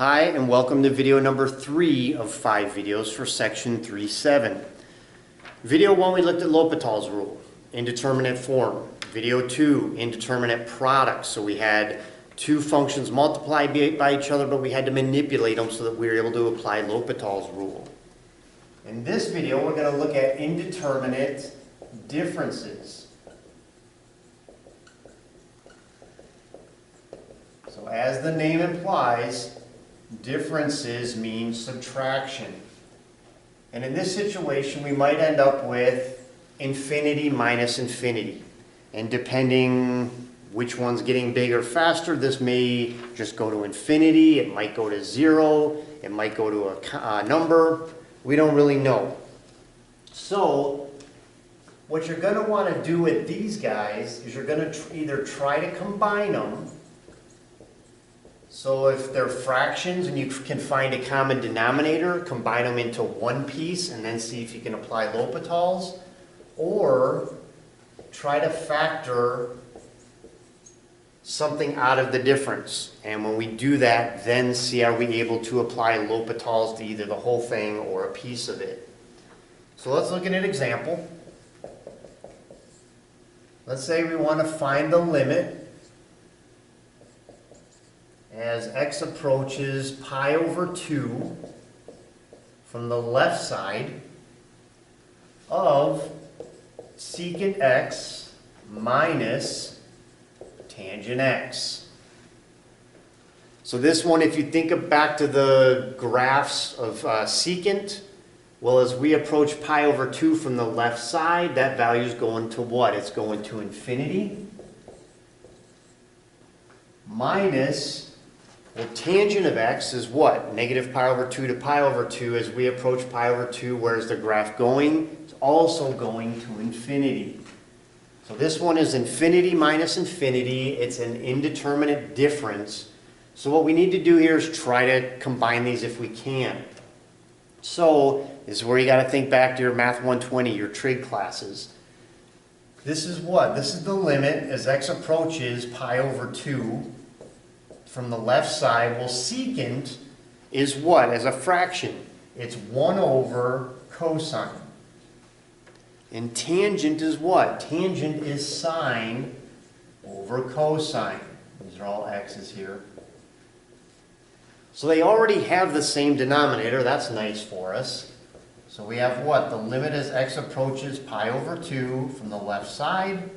Hi, and welcome to video number 3 of 5 videos for section 3.7. Video 1, we looked at L'Hopital's rule, indeterminate form. Video 2, indeterminate products. So we had two functions multiply by each other, but we had to manipulate them so that we were able to apply L'Hopital's rule. In this video, we're going to look at indeterminate differences. So as the name implies, differences mean subtraction. And in this situation, we might end up with infinity minus infinity. And depending which one's getting bigger faster, this may just go to infinity, it might go to 0, it might go to a number. We don't really know. So what you're going to want to do with these guys is you're going to either try to combine them. So if they're fractions and you can find a common denominator, combine them into one piece and then see if you can apply L'Hopital's, or try to factor something out of the difference. And when we do that, then see are we able to apply L'Hopital's to either the whole thing or a piece of it. So let's look at an example. Let's say we want to find the limit as x approaches pi over 2 from the left side of secant x minus tangent x. So this one, if you think back to the graphs of secant, well, as we approach pi over 2 from the left side, that value is going to what? It's going to infinity minus, well, tangent of x is what? Negative pi over 2 to pi over 2. As we approach pi over 2, where's the graph going? It's also going to infinity. So this one is infinity minus infinity. It's an indeterminate difference. So what we need to do here is try to combine these if we can. So this is where you got to think back to your Math 120, your trig classes. This is what? This is the limit as x approaches pi over 2 from the left side. Well, secant is what? As a fraction, it's 1 over cosine. And tangent is what? Tangent is sine over cosine. These are all x's here. So they already have the same denominator. That's nice for us. So we have what? The limit as x approaches pi over 2 from the left side.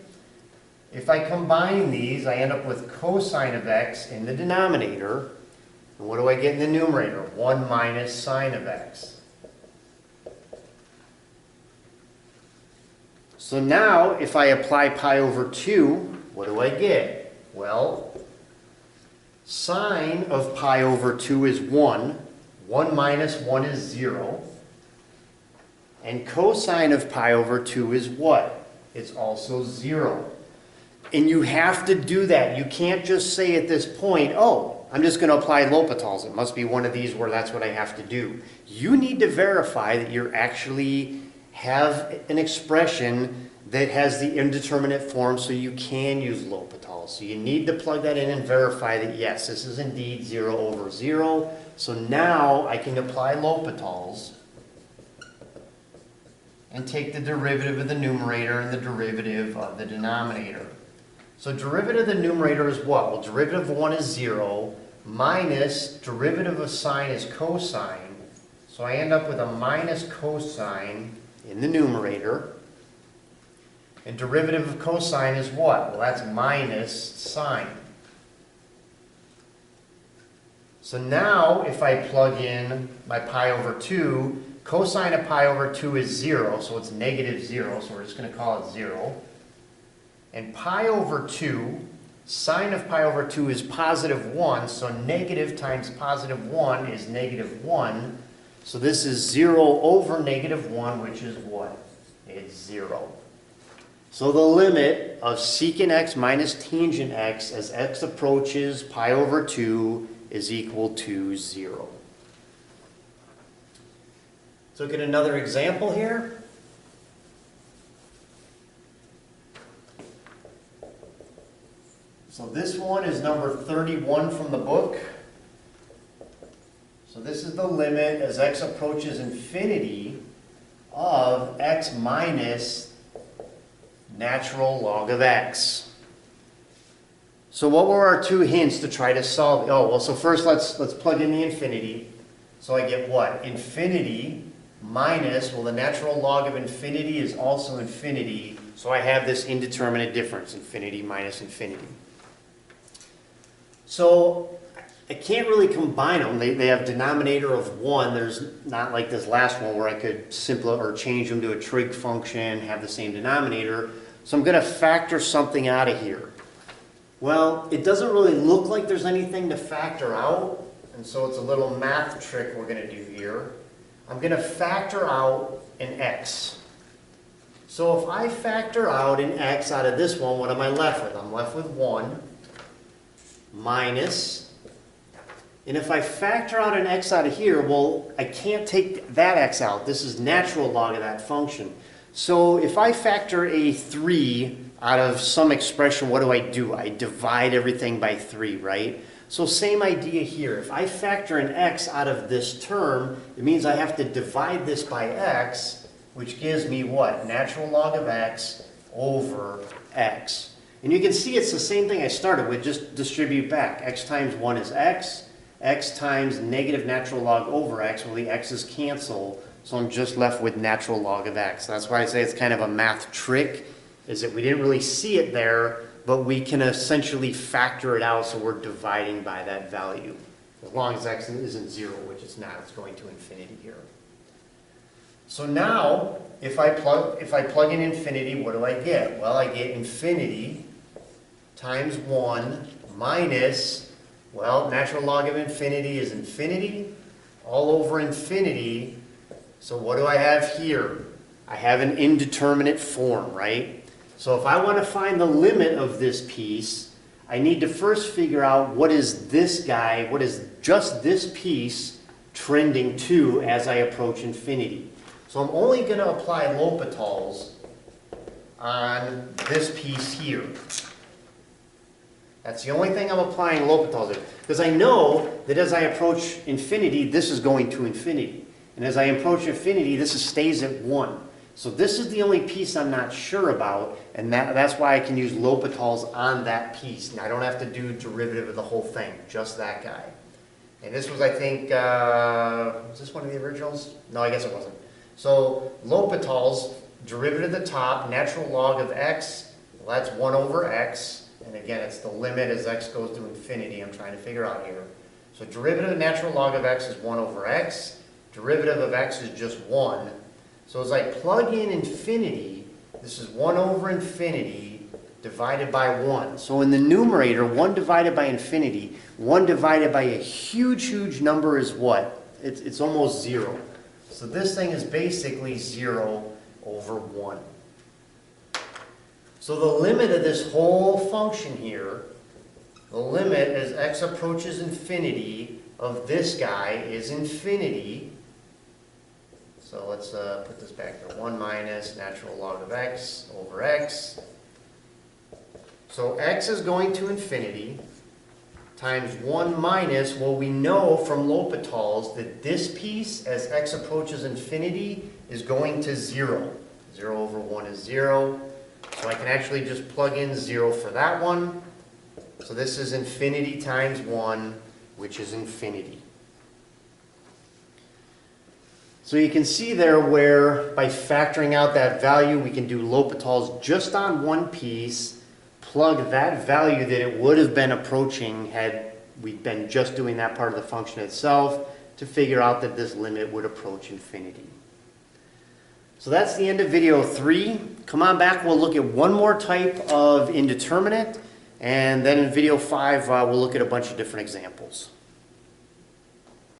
If I combine these, I end up with cosine of x in the denominator. And what do I get in the numerator? 1 minus sine of x. So now, if I apply pi over 2, what do I get? Well, sine of pi over 2 is 1. 1 minus 1 is 0. And cosine of pi over 2 is what? It's also 0. And you have to do that. You can't just say at this point, oh, I'm just going to apply L'Hopital's. It must be one of these where that's what I have to do. You need to verify that you actually have an expression that has the indeterminate form so you can use L'Hopital's. So you need to plug that in and verify that, yes, this is indeed 0 over 0. So now I can apply L'Hopital's and take the derivative of the numerator and the derivative of the denominator. So derivative of the numerator is what? Well, derivative of 1 is 0, minus derivative of sine is cosine. So I end up with a minus cosine in the numerator. And derivative of cosine is what? Well, that's minus sine. So now if I plug in my pi over 2, cosine of pi over 2 is 0, so it's negative 0, so we're just going to call it 0. And pi over 2, sine of pi over 2 is positive 1, so negative times positive 1 is negative 1. So this is 0 over negative 1, which is what? It's 0. So the limit of secant x minus tangent x as x approaches pi over 2 is equal to 0. Let's look at another example here. So this one is number 31 from the book. So this is the limit as x approaches infinity of x minus natural log of x. So what were our two hints to try to solve? Oh, well, so first let's plug in the infinity. So I get what? Infinity minus, well, the natural log of infinity is also infinity. So I have this indeterminate difference, infinity minus infinity. So I can't really combine them. They have denominator of 1. There's not like this last one where I could change them to a trig function, have the same denominator. So I'm going to factor something out of here. Well, it doesn't really look like there's anything to factor out, and so it's a little math trick we're going to do here. I'm going to factor out an x. So if I factor out an x out of this one, what am I left with? I'm left with 1 minus, and if I factor out an x out of here, well, I can't take that x out. This is natural log of that function. So if I factor a 3 out of some expression, what do? I divide everything by 3, right? So same idea here. If I factor an x out of this term, it means I have to divide this by x, which gives me what? Natural log of x over x. And you can see it's the same thing I started with, just distribute back. X times 1 is x. X times negative natural log over x, well, the x's cancel, so I'm just left with natural log of x. That's why I say it's kind of a math trick, is that we didn't really see it there, but we can essentially factor it out, so we're dividing by that value. As long as x isn't 0, which it's not, it's going to infinity here. So now, if I plug in infinity, what do I get? Well, I get infinity times 1 minus, well, natural log of infinity is infinity, all over infinity. So what do I have here? I have an indeterminate form, right? So if I want to find the limit of this piece, I need to first figure out what is this guy, what is just this piece trending to as I approach infinity. So I'm only going to apply L'Hopital's on this piece here. That's the only thing I'm applying L'Hopital's to. Because I know that as I approach infinity, this is going to infinity. And as I approach infinity, this stays at 1. So this is the only piece I'm not sure about, and that's why I can use L'Hopital's on that piece. And I don't have to do derivative of the whole thing, just that guy. And this was, I think, was this one of the originals? No, I guess it wasn't. So L'Hopital's, derivative at the top, natural log of x, well, that's 1 over x. And again, it's the limit as x goes to infinity I'm trying to figure out here. So derivative of natural log of x is 1 over x. Derivative of x is just 1. So as I plug in infinity, this is 1 over infinity divided by 1. So in the numerator, 1 divided by infinity, 1 divided by a huge, huge number is what? It's almost 0. So this thing is basically 0 over 1. So the limit of this whole function here, the limit as x approaches infinity of this guy is infinity. So let's put this back there. 1 minus natural log of x over x. So x is going to infinity times 1 minus, well, we know from L'Hopital's that this piece, as x approaches infinity, is going to 0. 0 over 1 is 0. So I can actually just plug in 0 for that one. So this is infinity times 1, which is infinity. So you can see there where by factoring out that value, we can do L'Hopital's just on one piece, plug that value that it would have been approaching had we been just doing that part of the function itself to figure out that this limit would approach infinity. So that's the end of video 3. Come on back, we'll look at one more type of indeterminate, and then in video 5 we'll look at a bunch of different examples.